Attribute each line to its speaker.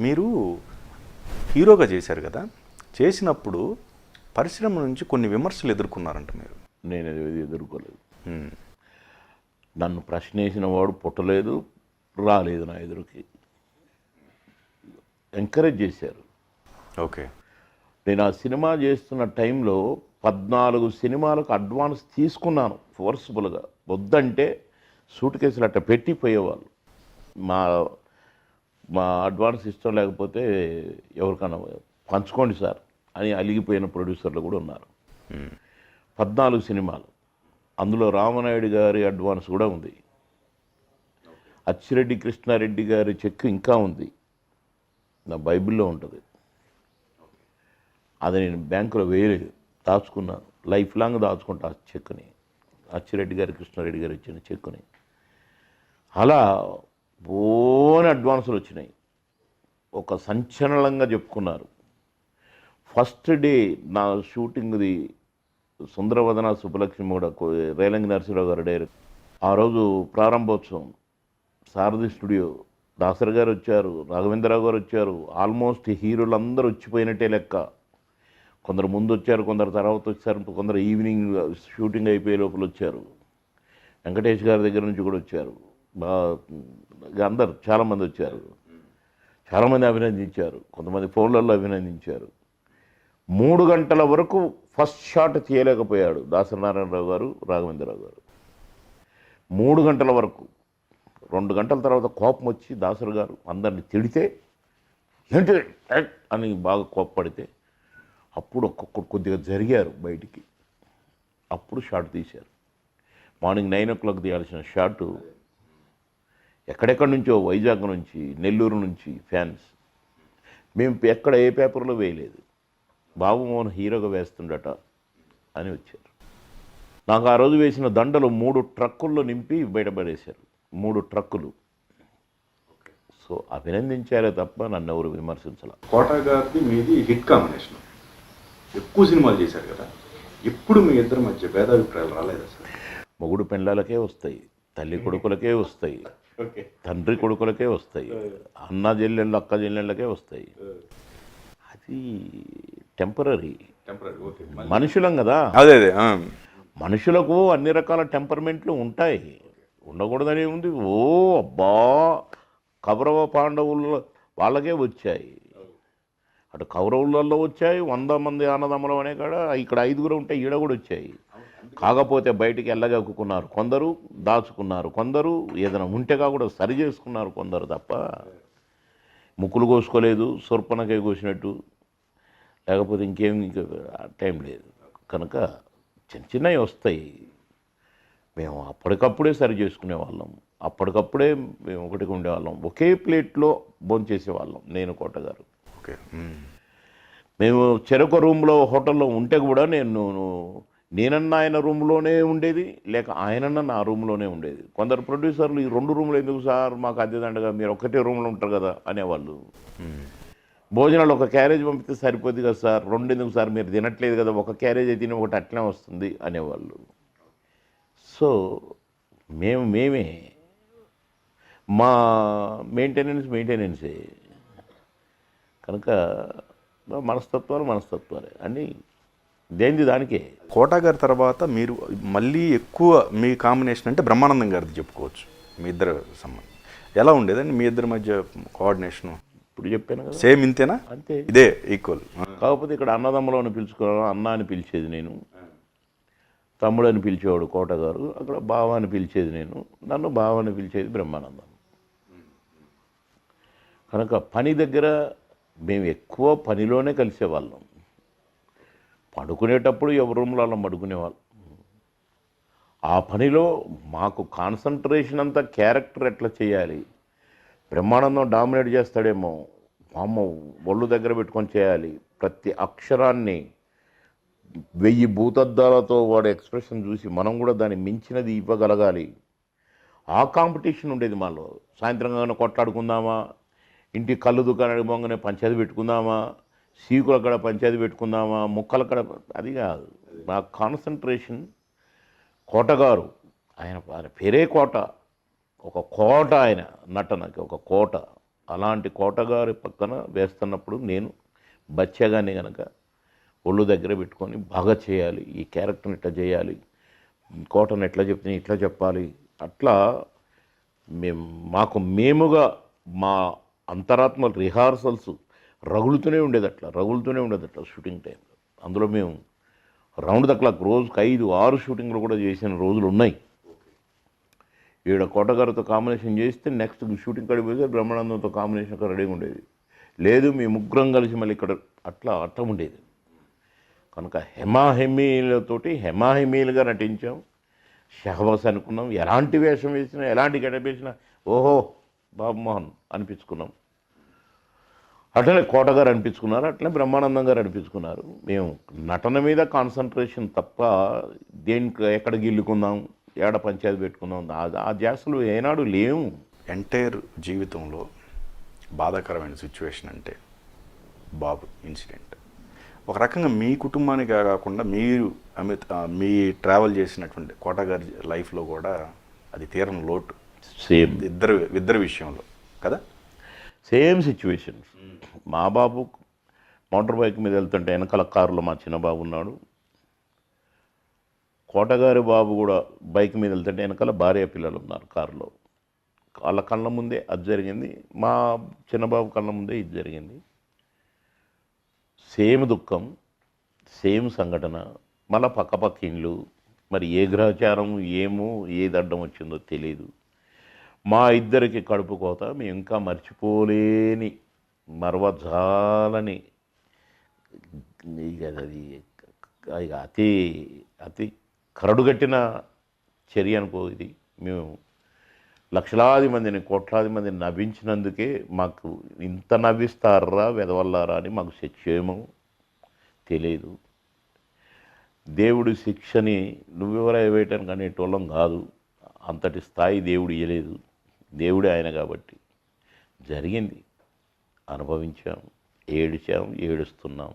Speaker 1: మీరు హీరోగా చేశారు కదా, చేసినప్పుడు పరిశ్రమ నుంచి కొన్ని విమర్శలు ఎదుర్కొన్నారంట మీరు.
Speaker 2: నేను అది ఎదుర్కోలేదు.
Speaker 1: మ్మ్.
Speaker 2: నన్ను ప్రశ్న వేసిన వాడు పుట్టలేదు, రాలేదు నా ఎదురుకి. ఎంకరేజ్ చేశారు.
Speaker 1: ఓకే.
Speaker 2: నేను ఆ సినిమా చేస్తున్న టైంలో 14 సినిమాలకు అడ్వాన్స్ తీసుకున్నాను ఫోర్స్ఫుల్గా. వద్దంటే సూట్ కేసులు అట్ట పెట్టిపోయేవాళ్ళు. మా మా అడ్వాన్స్ ఇష్టం లేకపోతే ఎవరికన్నా పంచుకోండి సార్ అని అలిగిపోయిన ప్రొడ్యూసర్లు కూడా ఉన్నారు. 14 సినిమాలు, అందులో రామనాయుడు గారి అడ్వాన్స్ కూడా ఉంది. అచ్చిరెడ్డి కృష్ణారెడ్డి గారి చెక్ ఇంకా ఉంది, నా బైబిల్లో ఉంటుంది. అది నేను బ్యాంకులో వేయలేదు, దాచుకున్నాను. లైఫ్ లాంగ్ దాచుకుంటా ఆ చెక్ని, అచ్చిరెడ్డి గారి కృష్ణారెడ్డి గారు ఇచ్చిన చెక్కుని. అలా బోని అడ్వాన్సులు వచ్చినాయి. ఒక సంచలనంగా చెప్పుకున్నారు. ఫస్ట్ డే నా షూటింగ్ది సుందరవదన సుబ్బలక్ష్మి కూడా రేలంగి నరసింహరావు గారు డైరెక్ట్. ఆ రోజు ప్రారంభోత్సవం, సారథి స్టూడియో, దాసరి గారు వచ్చారు, రాఘవేంద్రరావు గారు వచ్చారు. ఆల్మోస్ట్ హీరోలు అందరూ వచ్చిపోయినట్టే లెక్క. కొందరు ముందు వచ్చారు, కొందరు తర్వాత వచ్చారు, కొందరు ఈవినింగ్ షూటింగ్ అయిపోయే లోపల వచ్చారు. వెంకటేష్ గారి దగ్గర నుంచి కూడా వచ్చారు. అందరు చాలామంది వచ్చారు. చాలామంది అభినందించారు, కొంతమంది ఫోన్లలో అభినందించారు. 3 గంటల వరకు ఫస్ట్ షాట్ చేయలేకపోయాడు దాసరి నారాయణరావు గారు, రాఘవేంద్రరావు గారు. 3 గంటల వరకు. 2 గంటల తర్వాత కోపం వచ్చి దాసరి గారు అందరిని తిడితే, ఏంటి అని బాగా కోప్పడితే, అప్పుడు ఒక్కొక్కరు కొద్దిగా జరిగారు బయటికి. అప్పుడు షాట్ తీశారు. మార్నింగ్ 9 o'clock తీయాల్సిన షాటు ఎక్కడెక్కడి నుంచో, వైజాగ్ నుంచి, నెల్లూరు నుంచి ఫ్యాన్స్. మేము ఎక్కడ ఏ పేపర్లో వేయలేదు. బాబుమోహన్ హీరోగా వేస్తుండట అని వచ్చారు. నాకు ఆ రోజు వేసిన దండలు 3 ట్రక్కుల్లో నింపి బయటపడేశారు. 3 ట్రక్కులు. సో అభినందించారే తప్ప నన్ను ఎవరు విమర్శించాల.
Speaker 1: కోట గారిది మీది హిట్ కాంబినేషన్, ఎక్కువ సినిమాలు చేశారు కదా, ఎప్పుడు మీ ఇద్దరి మధ్య భేదాభిప్రాయాలు రాలేదా సార్?
Speaker 2: మొగుడు పెళ్ళాలకే వస్తాయి, తల్లి కొడుకులకే వస్తాయి, తండ్రి కొడుకులకే వస్తాయి, అన్న చెల్లెళ్ళు అక్క చెల్లెళ్ళకే వస్తాయి. అది టెంపరీ. మనుషులం కదా.
Speaker 1: అదే
Speaker 2: మనుషులకు అన్ని రకాల టెంపర్మెంట్లు ఉంటాయి, ఉండకూడదని ఉంది. ఓ అబ్బా, కౌరవ పాండవులు వాళ్ళకే వచ్చాయి, అటు కౌరవులలో వచ్చాయి. 100 మంది అన్నదమ్ములం అనే కాడ ఇక్కడ 5గురు ఉంటే ఈడ కూడా వచ్చాయి. కాకపోతే బయటికి ఎల్లగక్కున్నారు కొందరు, దాచుకున్నారు కొందరు, ఏదైనా ఉంటేగా కూడా సరి చేసుకున్నారు కొందరు తప్ప ముక్కులు కోసుకోలేదు, సొర్పనకే కోసినట్టు, లేకపోతే ఇంకేం టైం లేదు. కనుక చిన్న చిన్నవి వస్తాయి. మేము అప్పటికప్పుడే సరి చేసుకునేవాళ్ళం, అప్పటికప్పుడే మేము ఒకటికి ఉండేవాళ్ళం. ఒకే ప్లేట్లో భోంచేసేవాళ్ళం నేను, కోట గారు.
Speaker 1: ఓకే.
Speaker 2: మేము చెరొక రూమ్లో హోటల్లో ఉంటే కూడా నేనన్నా ఆయన రూమ్లోనే ఉండేది, లేక ఆయనన్నా నా రూమ్లోనే ఉండేది. కొందరు ప్రొడ్యూసర్లు ఈ 2 రూమ్లు ఎందుకు సార్, మాకు అద్దెదండగా, మీరు ఒకటే రూమ్లో ఉంటారు కదా అనేవాళ్ళు. భోజనాలు ఒక క్యారేజ్ పంపితే సరిపోద్ది కదా సార్, 2 ఎందుకు సార్, మీరు తినట్లేదు కదా, ఒక క్యారేజ్ తిని ఒకటి అట్లనే వస్తుంది అనేవాళ్ళు. సో మేమే మా మెయింటెనెన్సే. కనుక మనస్తత్వాలే అన్నీ దేనిది దానికే.
Speaker 1: కోట గారి తర్వాత మీరు మళ్ళీ ఎక్కువ మీ కాంబినేషన్ అంటే బ్రహ్మానందం గారిది చెప్పుకోవచ్చు. మీ ఇద్దరు సంబంధం ఎలా ఉండేదండి, మీ ఇద్దరి మధ్య కోఆర్డినేషను?
Speaker 2: ఇప్పుడు చెప్పాను కదా,
Speaker 1: సేమ్ ఇంతేనా?
Speaker 2: అంతే,
Speaker 1: ఇదే ఈక్వల్.
Speaker 2: కాకపోతే ఇక్కడ అన్నదమ్ములను పిలుచుకోవడం, అన్న అని పిలిచేది నేను, తమ్ముడు అని పిలిచేవాడు కోట గారు. అక్కడ బావ అని పిలిచేది నేను, నన్ను బావ అని పిలిచేది బ్రహ్మానందం. కనుక పని దగ్గర మేము ఎక్కువ పనిలోనే కలిసేవాళ్ళం. పడుకునేటప్పుడు ఎవరి రూమ్లో వాళ్ళం పడుకునేవాళ్ళం. ఆ పనిలో మాకు కాన్సన్ట్రేషన్ అంతా క్యారెక్టర్ ఎట్లా చేయాలి, బ్రహ్మానందం డామినేట్ చేస్తాడేమో, అమ్మ ఒళ్ళు దగ్గర పెట్టుకొని చేయాలి. ప్రతి అక్షరాన్ని 1000 భూతద్దాలతో వాడు ఎక్స్ప్రెషన్ చూసి మనం కూడా దాన్ని మించినది ఇవ్వగలగాలి. ఆ కాంపిటీషన్ ఉండేది మాలో. సాయంత్రంగా కొట్లాడుకుందామా, ఇంటి కళ్ళు దుకాణానికి పోగానే పంచాయతీ పెట్టుకుందామా, సీకుల కడ పంచాయతీ పెట్టుకుందామా, ముక్కల కడ, అది కాదు. మా కాన్సన్ట్రేషన్. కోటగారు, ఆయన పేరే కోట, ఒక కోట, ఆయన నటనకి ఒక కోట. అలాంటి కోటగారి పక్కన వేస్తున్నప్పుడు నేను బచ్చగానే కనుక ఒళ్ళు దగ్గర పెట్టుకొని బాగా చేయాలి, ఈ క్యారెక్టర్ని ఇట్లా చేయాలి, కోటను ఎట్లా చెప్తే ఇట్లా చెప్పాలి, అట్లా మేముగా మా అంతరాత్మ రిహార్సల్స్ రగులుతూనే ఉండేదట్లా షూటింగ్ టైంలో. అందులో మేము రౌండ్ ద క్లాక్ రోజుకి 5-6 షూటింగ్లు కూడా చేసిన రోజులు ఉన్నాయి. ఈడ కోటగారితో కాంబినేషన్ చేస్తే నెక్స్ట్ షూటింగ్ కాడికి పోతే బ్రహ్మానందంతో కాంబినేషన్ రెడీగా ఉండేది. లేదు మీ ముగ్గురం కలిసి మళ్ళీ ఇక్కడ అట్లా ఉండేది. కనుక హెమాహెమీలుగా నటించాం. షహబాస్ అనుకున్నాం. ఎలాంటి వేషం వేసినా, ఎలాంటి గెటప్ వేసినా ఓహో బాబు మోహన్ అనిపించుకున్నాం. అట్లనే కోటగారు అనిపించుకున్నారు, అట్లనే బ్రహ్మానందం గారు అనిపించుకున్నారు. మేము నటన మీద కాన్సన్ట్రేషన్ తప్ప దేనికి ఎక్కడ గిల్లుకుందాం, ఏడ పంచాయతీ పెట్టుకుందాం ఆ ధ్యాసలు ఏనాడు లేవు.
Speaker 1: ఎంటైర్ జీవితంలో బాధాకరమైన సిచ్యువేషన్ అంటే బాబు ఇన్సిడెంట్. ఒక రకంగా మీ కుటుంబానికి కాకుండా మీరు మీ ట్రావెల్ చేసినటువంటి కోటగారి లైఫ్లో కూడా అది తీరని లోటు.
Speaker 2: సేమ్
Speaker 1: ఇద్దరి విషయంలో కదా,
Speaker 2: సేమ్ సిచ్యువేషన్స్. మా బాబు మోటార్ బైక్ మీద వెళ్తుంటే వెనకాల కారులో మా చిన్న బాబు ఉన్నాడు. కోటగారి బాబు కూడా బైక్ మీద వెళ్తుంటే వెనకాల భార్య పిల్లలు ఉన్నారు కారులో. వాళ్ళ కళ్ళ ముందే అది జరిగింది, మా చిన్నబాబు కళ్ళ ముందే ఇది జరిగింది. సేమ్ దుఃఖం, సేమ్ సంఘటన, మళ్ళీ పక్కపక్క ఇండ్లు. మరి ఏ గ్రహచారం ఏమో ఏది అడ్డం వచ్చిందో తెలియదు. మా ఇద్దరికి కడుపు కోత మేము ఇంకా మర్చిపోలేని మరవజాలని అది అతి అతి కరడుగట్టిన చర్య అనుకో ఇది. మేము లక్షలాది మందిని, కోట్లాది మందిని నవ్వించినందుకే మాకు ఇంత నవ్విస్తారా వెదవల్లారా అని మాకు శిక్షేమో తెలియదు. దేవుడి శిక్షని నువ్వెవరా వేయటానికి అనేటోళ్ళం కాదు. అంతటి స్థాయి దేవుడు ఇవ్వలేదు. దేవుడే ఆయన కాబట్టి జరిగింది, అనుభవించాం, ఏడుచాం, ఏడుస్తున్నాం.